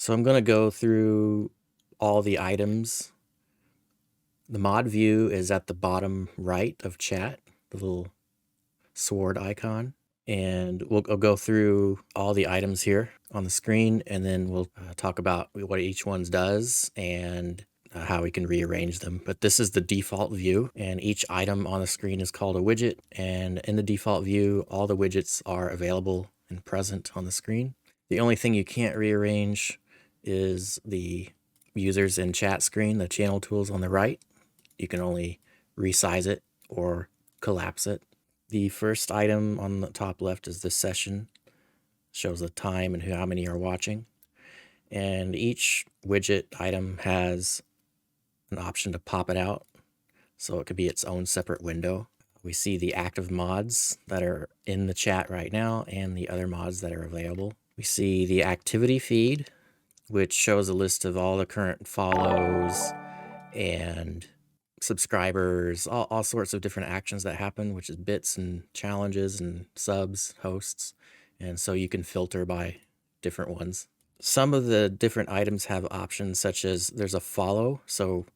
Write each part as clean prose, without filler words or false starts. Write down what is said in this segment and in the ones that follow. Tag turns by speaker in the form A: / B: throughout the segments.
A: So I'm going to go through all the items. The mod view is at the bottom right of chat, the little sword icon. And I'll go through all the items here on the screen, and then we'll talk about what each one does and how we can rearrange them. But this is the default view, and each item on the screen is called a widget. And in the default view, all the widgets are available and present on the screen. The only thing you can't rearrange is the users in chat screen, the channel tools on the right. You can only resize it or collapse it. The first item on the top left is the session. Shows the time and how many are watching. And each widget item has an option to pop it out, so it could be its own separate window. We see the active mods that are in the chat right now and the other mods that are available. We see the activity feed, which shows a list of all the current follows and subscribers, all sorts of different actions that happen, which is bits and challenges and subs, hosts. And so you can filter by different ones. Some of the different items have options such as there's a follow. So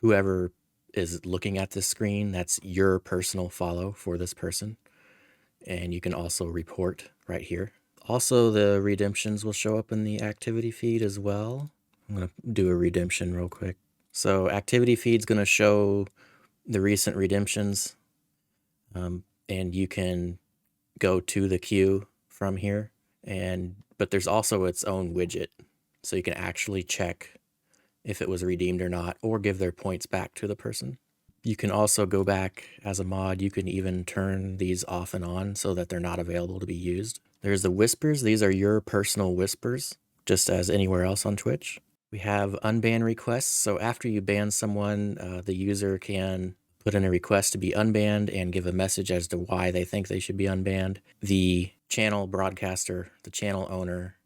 A: whoever is looking at this screen, that's your personal follow for this person. And you can also report right here. Also, the redemptions will show up in the activity feed as well. I'm going to do a redemption real quick. So activity feed's going to show the recent redemptions, and you can go to the queue from here. But there's also its own widget, so you can actually check if it was redeemed or not, or give their points back to the person. You can also go back as a mod. You can even turn these off and on so that they're not available to be used. There's the whispers. These are your personal whispers, just as anywhere else on Twitch. We have unban requests. So after you ban someone, the user can put in a request to be unbanned and give a message as to why they think they should be unbanned. The channel broadcaster, the channel owner,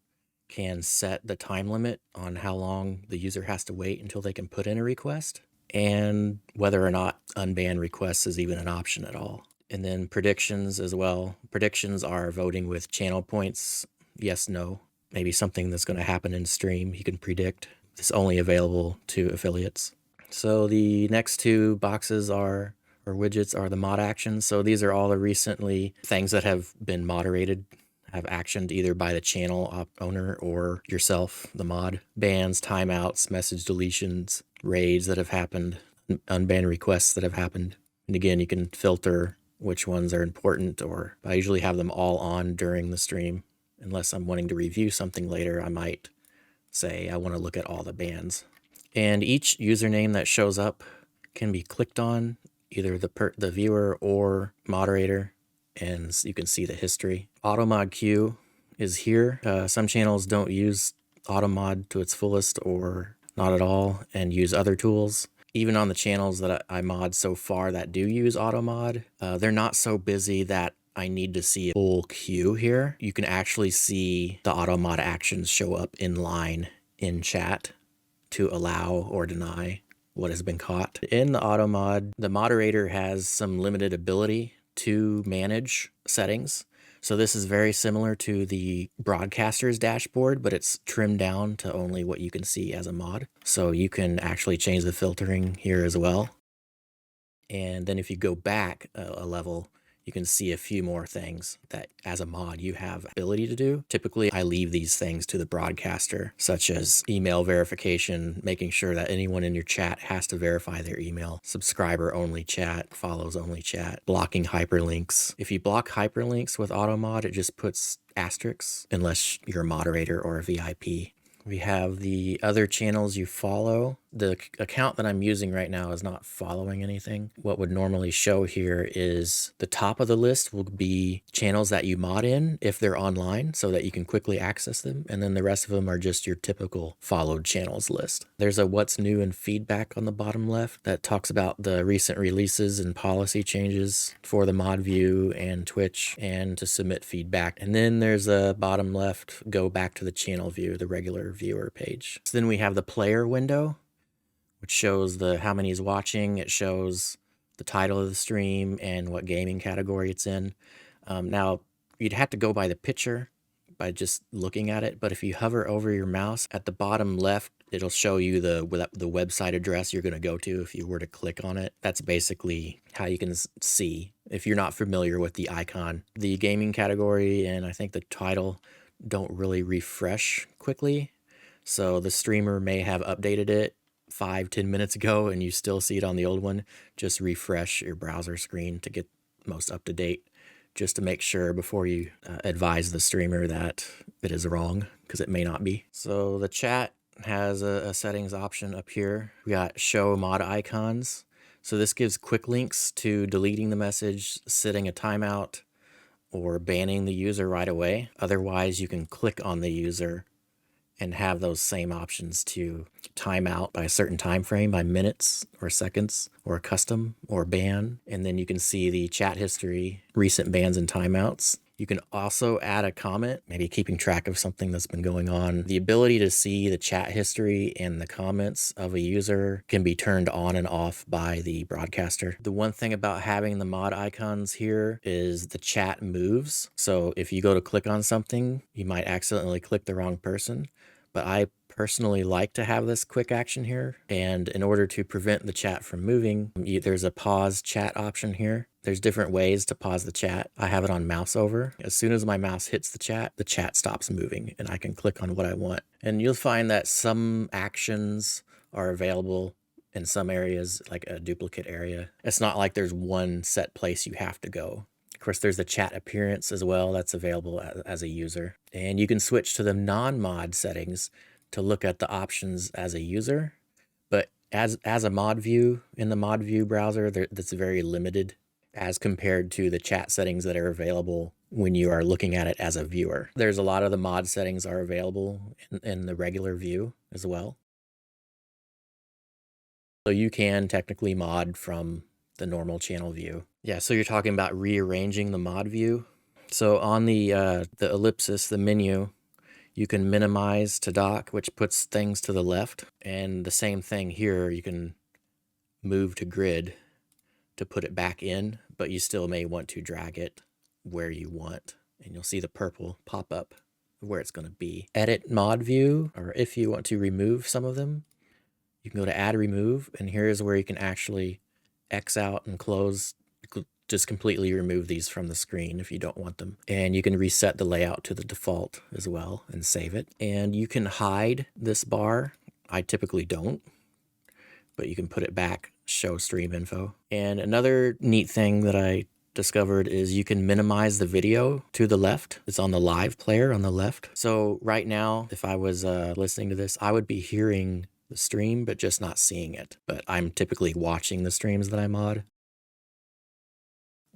A: can set the time limit on how long the user has to wait until they can put in a request, and whether or not unban requests is even an option at all. And then predictions as well. Predictions are voting with channel points, yes, no. Maybe something that's going to happen in stream, you can predict. It's only available to affiliates. So the next two boxes or widgets are the mod actions. So these are all the recently things that have been moderated, have actioned either by the channel owner or yourself, the mod. Bans, timeouts, message deletions, raids that have happened, unban requests that have happened. And again, you can filter which ones are important, or I usually have them all on during the stream. Unless I'm wanting to review something later, I might say I want to look at all the bans. And each username that shows up can be clicked on, either the viewer or moderator, and you can see the history. AutoMod queue is here. Some channels don't use AutoMod to its fullest or not at all and use other tools. Even on the channels that I mod so far that do use AutoMod, they're not so busy that I need to see a full queue here. You can actually see the AutoMod actions show up in line in chat to allow or deny what has been caught. In the AutoMod, the moderator has some limited ability to manage settings. So this is very similar to the broadcaster's dashboard, but it's trimmed down to only what you can see as a mod. So you can actually change the filtering here as well. And then if you go back a level, you can see a few more things that as a mod you have ability to do. Typically, I leave these things to the broadcaster, such as email verification, making sure that anyone in your chat has to verify their email, subscriber only chat, follows only chat, blocking hyperlinks. If you block hyperlinks with AutoMod, it just puts asterisks unless you're a moderator or a VIP. We have the other channels you follow. The account that I'm using right now is not following anything. What would normally show here is the top of the list will be channels that you mod in if they're online so that you can quickly access them. And then the rest of them are just your typical followed channels list. There's a what's new and feedback on the bottom left that talks about the recent releases and policy changes for the mod view and Twitch, and to submit feedback. And then there's a bottom left, go back to the channel view, the regular viewer page. So then we have the player window, which shows how many is watching. It shows the title of the stream and what gaming category it's in. Now, you'd have to go by the picture, by just looking at it. But if you hover over your mouse at the bottom left, it'll show you the website address you're going to go to if you were to click on it. That's basically how you can see if you're not familiar with the icon. The gaming category and I think the title don't really refresh quickly. So the streamer may have updated it 5-10 minutes ago and you still see it on the old one. Just refresh your browser screen to get most up to date, just to make sure before you advise the streamer that it is wrong, because it may not be. So the chat has a settings option up here. We got show mod icons. So this gives quick links to deleting the message, setting a timeout, or banning the user right away. Otherwise, you can click on the user and have those same options to time out by a certain time frame, by minutes or seconds, or custom or ban. And then you can see the chat history, recent bans and timeouts. You can also add a comment, maybe keeping track of something that's been going on. The ability to see the chat history and the comments of a user can be turned on and off by the broadcaster. The one thing about having the mod icons here is the chat moves. So if you go to click on something, you might accidentally click the wrong person. But I personally like to have this quick action here. And in order to prevent the chat from moving, there's a pause chat option here. There's different ways to pause the chat. I have it on mouse over. As soon as my mouse hits the chat stops moving and I can click on what I want. And you'll find that some actions are available in some areas, like a duplicate area. It's not like there's one set place you have to go. Of course, there's the chat appearance as well that's available as a user. And you can switch to the non-mod settings to look at the options as a user. But as a mod view, in the mod view browser, that's very limited as compared to the chat settings that are available when you are looking at it as a viewer. There's a lot of the mod settings are available in the regular view as well. So you can technically mod from the normal channel view. Yeah, so you're talking about rearranging the mod view. So on the ellipsis, the menu, you can minimize to dock, which puts things to the left. And the same thing here, you can move to grid to put it back in, but you still may want to drag it where you want. And you'll see the purple pop up where it's going to be. Edit mod view, or if you want to remove some of them, you can go to add remove, and here's where you can actually X out and close, just completely remove these from the screen if you don't want them. And you can reset the layout to the default as well and save it. And you can hide this bar. I typically don't, but you can put it back, show stream info. And another neat thing that I discovered is you can minimize the video to the left. It's on the live player on the left. So right now, if I was listening to this, I would be hearing the stream, but just not seeing it. But I'm typically watching the streams that I mod.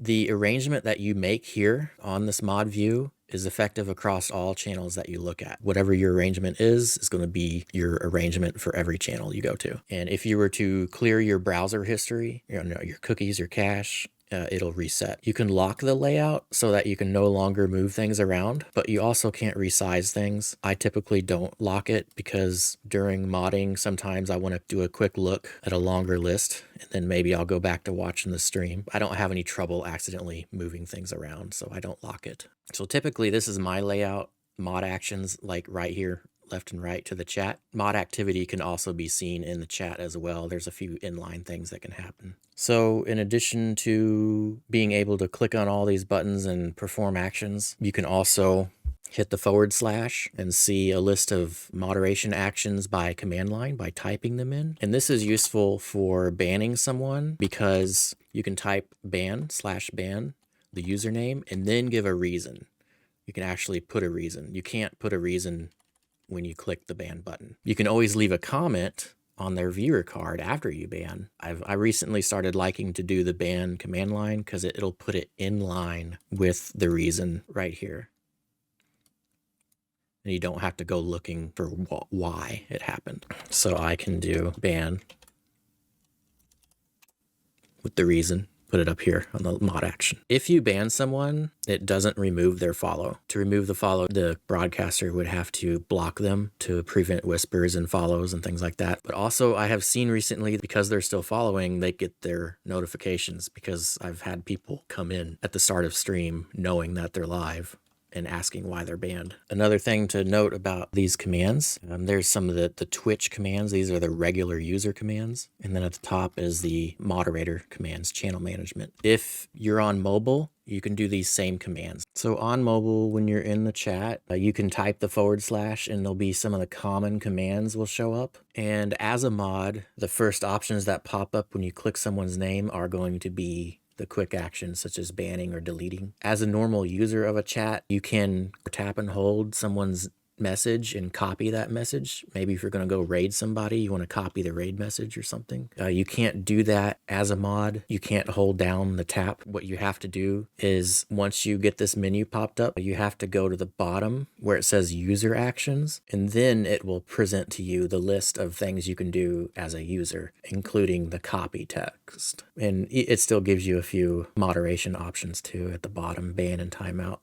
A: The arrangement that you make here on this mod view is effective across all channels that you look at. Whatever your arrangement is going to be your arrangement for every channel you go to. And if you were to clear your browser history, your cookies, your cache, it'll reset. You can lock the layout so that you can no longer move things around, but you also can't resize things. I typically don't lock it because during modding, sometimes I want to do a quick look at a longer list, and then maybe I'll go back to watching the stream. I don't have any trouble accidentally moving things around, so I don't lock it. So typically this is my layout. Mod actions, like right here, left and right to the chat. Mod activity can also be seen in the chat as well. There's a few inline things that can happen. So in addition to being able to click on all these buttons and perform actions, you can also hit the / and see a list of moderation actions by command line by typing them in. And this is useful for banning someone because you can type ban /ban, the username, and then give a reason. You can actually put a reason. You can't put a reason when you click the ban button. You can always leave a comment on their viewer card after you ban. I recently started liking to do the ban command line because it'll put it in line with the reason right here. And you don't have to go looking for why it happened. So I can do ban with the reason. Put it up here on the mod action. If you ban someone, it doesn't remove their follow. To remove the follow, the broadcaster would have to block them to prevent whispers and follows and things like that. But also I have seen recently, because they're still following, they get their notifications because I've had people come in at the start of stream knowing that they're live and asking why they're banned. Another thing to note about these commands, there's some of the Twitch commands. These are the regular user commands. And then at the top is the moderator commands, channel management. If you're on mobile, you can do these same commands. So on mobile, when you're in the chat, you can type the / and there'll be some of the common commands will show up. And as a mod, the first options that pop up when you click someone's name are going to be the quick actions such as banning or deleting. As a normal user of a chat, you can tap and hold someone's message and copy that message. Maybe if you're going to go raid somebody, you want to copy the raid message or something. You can't do that as a mod. You can't hold down the tap. What you have to do is once you get this menu popped up, you have to go to the bottom where it says user actions, and then it will present to you the list of things you can do as a user, including the copy text. And it still gives you a few moderation options too at the bottom, ban and timeout.